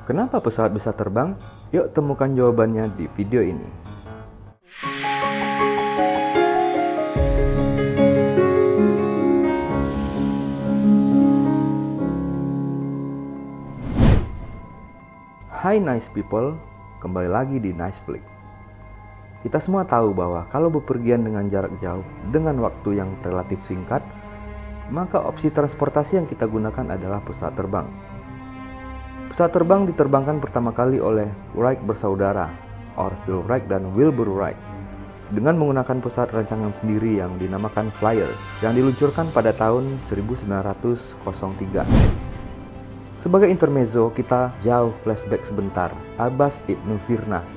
Kenapa pesawat bisa terbang? Yuk temukan jawabannya di video ini. Hai nice people, kembali lagi di Nice Flick. Kita semua tahu bahwa kalau bepergian dengan jarak jauh dengan waktu yang relatif singkat, maka opsi transportasi yang kita gunakan adalah pesawat terbang. Pesawat terbang diterbangkan pertama kali oleh Wright bersaudara, Orville Wright dan Wilbur Wright, dengan menggunakan pesawat rancangan sendiri yang dinamakan Flyer, yang diluncurkan pada tahun 1903. Sebagai intermezzo, kita jauh flashback sebentar. Abbas Ibnu Firnas,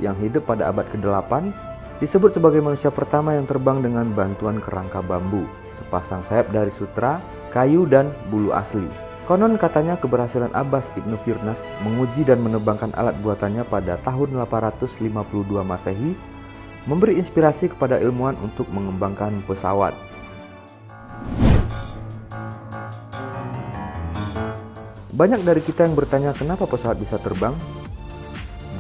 yang hidup pada abad ke-8, disebut sebagai manusia pertama yang terbang dengan bantuan kerangka bambu, sepasang sayap dari sutra, kayu, dan bulu asli. Konon katanya keberhasilan Abbas Ibnu Firnas menguji dan menerbangkan alat buatannya pada tahun 852 Masehi memberi inspirasi kepada ilmuwan untuk mengembangkan pesawat. Banyak dari kita yang bertanya kenapa pesawat bisa terbang?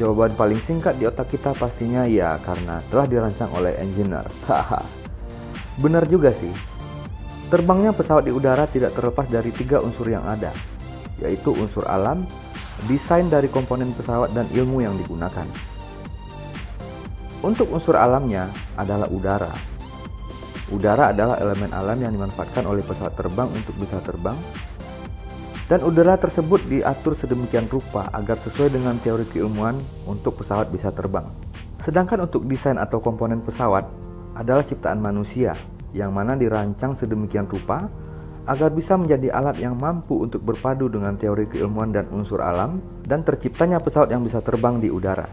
Jawaban paling singkat di otak kita pastinya ya karena telah dirancang oleh engineer. Haha. Benar juga sih. Terbangnya pesawat di udara tidak terlepas dari 3 unsur yang ada, yaitu unsur alam, desain dari komponen pesawat, dan ilmu yang digunakan. Untuk unsur alamnya adalah udara. Udara adalah elemen alam yang dimanfaatkan oleh pesawat terbang untuk bisa terbang, dan udara tersebut diatur sedemikian rupa agar sesuai dengan teori keilmuan untuk pesawat bisa terbang. Sedangkan untuk desain atau komponen pesawat adalah ciptaan manusia, yang mana dirancang sedemikian rupa agar bisa menjadi alat yang mampu untuk berpadu dengan teori keilmuan dan unsur alam, dan terciptanya pesawat yang bisa terbang di udara.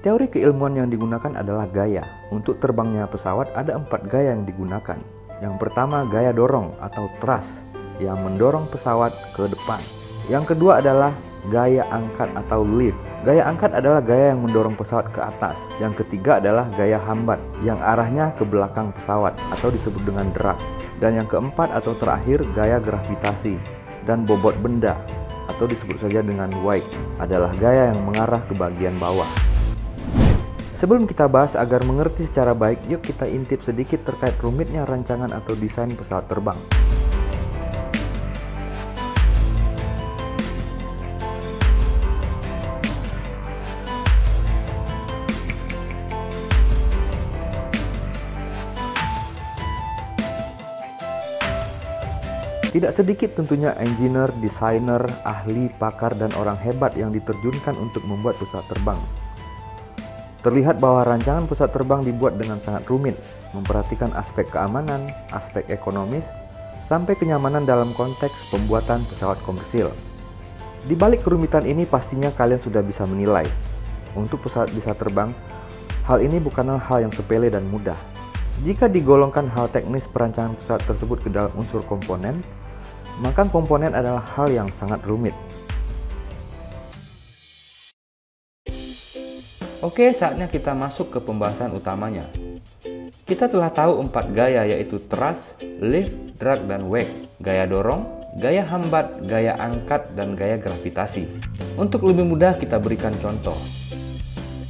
Teori keilmuan yang digunakan adalah gaya. Untuk terbangnya pesawat ada 4 gaya yang digunakan. Yang pertama gaya dorong atau thrust yang mendorong pesawat ke depan. Yang kedua adalah gaya angkat atau lift. Gaya angkat adalah gaya yang mendorong pesawat ke atas. Yang ketiga adalah gaya hambat yang arahnya ke belakang pesawat atau disebut dengan drag. Dan yang keempat atau terakhir gaya gravitasi dan bobot benda atau disebut saja dengan weight adalah gaya yang mengarah ke bagian bawah. Sebelum kita bahas agar mengerti secara baik, yuk kita intip sedikit terkait rumitnya rancangan atau desain pesawat terbang. Tidak sedikit tentunya engineer, desainer, ahli, pakar, dan orang hebat yang diterjunkan untuk membuat pesawat terbang. Terlihat bahwa rancangan pesawat terbang dibuat dengan sangat rumit, memperhatikan aspek keamanan, aspek ekonomis, sampai kenyamanan dalam konteks pembuatan pesawat komersil. Di balik kerumitan ini pastinya kalian sudah bisa menilai. Untuk pesawat bisa terbang, hal ini bukanlah hal yang sepele dan mudah. Jika digolongkan hal teknis perancangan pesawat tersebut ke dalam unsur komponen, maka komponen adalah hal yang sangat rumit. Oke, saatnya kita masuk ke pembahasan utamanya. Kita telah tahu 4 gaya, yaitu thrust, lift, drag, dan wake. Gaya dorong, gaya hambat, gaya angkat, dan gaya gravitasi. Untuk lebih mudah kita berikan contoh.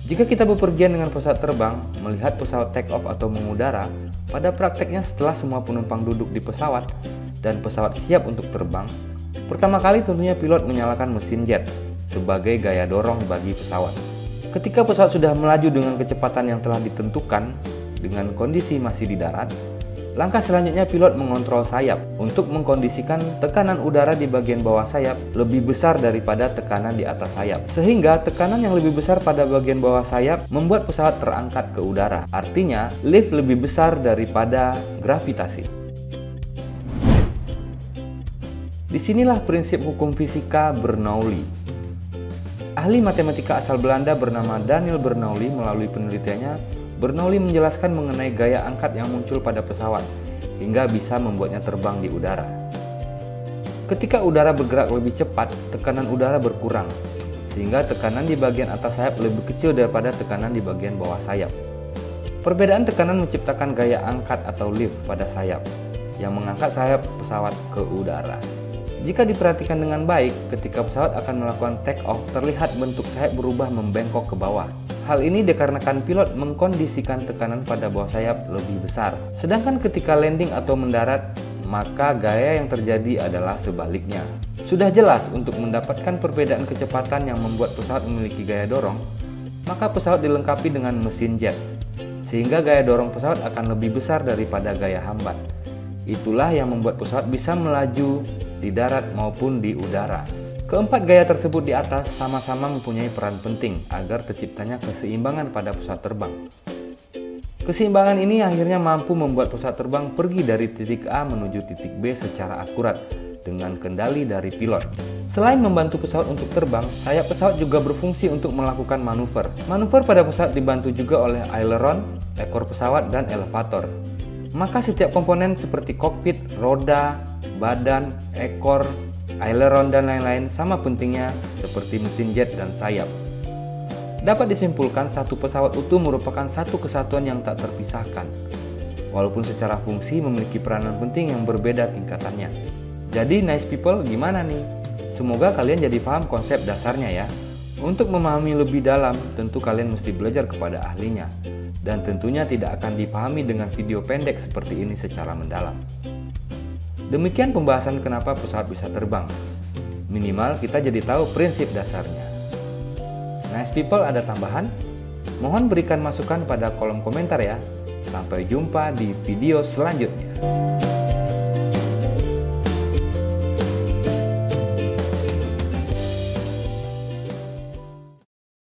Jika kita bepergian dengan pesawat terbang, melihat pesawat take off atau mengudara, pada prakteknya setelah semua penumpang duduk di pesawat dan pesawat siap untuk terbang, pertama kali tentunya pilot menyalakan mesin jet sebagai gaya dorong bagi pesawat. Ketika pesawat sudah melaju dengan kecepatan yang telah ditentukan dengan kondisi masih di darat, langkah selanjutnya pilot mengontrol sayap untuk mengkondisikan tekanan udara di bagian bawah sayap lebih besar daripada tekanan di atas sayap. Sehingga tekanan yang lebih besar pada bagian bawah sayap membuat pesawat terangkat ke udara. Artinya, lift lebih besar daripada gravitasi. Disinilah prinsip hukum fisika Bernoulli. Ahli matematika asal Belanda bernama Daniel Bernoulli, melalui penelitiannya, Bernoulli menjelaskan mengenai gaya angkat yang muncul pada pesawat, hingga bisa membuatnya terbang di udara. Ketika udara bergerak lebih cepat, tekanan udara berkurang, sehingga tekanan di bagian atas sayap lebih kecil daripada tekanan di bagian bawah sayap. Perbedaan tekanan menciptakan gaya angkat atau lift pada sayap, yang mengangkat sayap pesawat ke udara. Jika diperhatikan dengan baik, ketika pesawat akan melakukan take off, terlihat bentuk sayap berubah membengkok ke bawah. Hal ini dikarenakan pilot mengkondisikan tekanan pada bawah sayap lebih besar. Sedangkan ketika landing atau mendarat, maka gaya yang terjadi adalah sebaliknya. Sudah jelas untuk mendapatkan perbedaan kecepatan yang membuat pesawat memiliki gaya dorong, maka pesawat dilengkapi dengan mesin jet, sehingga gaya dorong pesawat akan lebih besar daripada gaya hambat. Itulah yang membuat pesawat bisa melaju di darat maupun di udara. Keempat gaya tersebut di atas sama-sama mempunyai peran penting agar terciptanya keseimbangan pada pesawat terbang. Keseimbangan ini akhirnya mampu membuat pesawat terbang pergi dari titik A menuju titik B secara akurat dengan kendali dari pilot. Selain membantu pesawat untuk terbang, sayap pesawat juga berfungsi untuk melakukan manuver. Manuver pada pesawat dibantu juga oleh aileron, ekor pesawat, dan elevator. Maka setiap komponen seperti kokpit, roda, badan, ekor, aileron, dan lain-lain sama pentingnya seperti mesin jet dan sayap. Dapat disimpulkan satu pesawat utuh merupakan satu kesatuan yang tak terpisahkan, walaupun secara fungsi memiliki peranan penting yang berbeda tingkatannya. Jadi nice people, gimana nih? Semoga kalian jadi paham konsep dasarnya ya. Untuk memahami lebih dalam, tentu kalian mesti belajar kepada ahlinya. Dan tentunya tidak akan dipahami dengan video pendek seperti ini secara mendalam. Demikian pembahasan kenapa pesawat bisa terbang. Minimal kita jadi tahu prinsip dasarnya. Nice people, ada tambahan? Mohon berikan masukan pada kolom komentar ya. Sampai jumpa di video selanjutnya.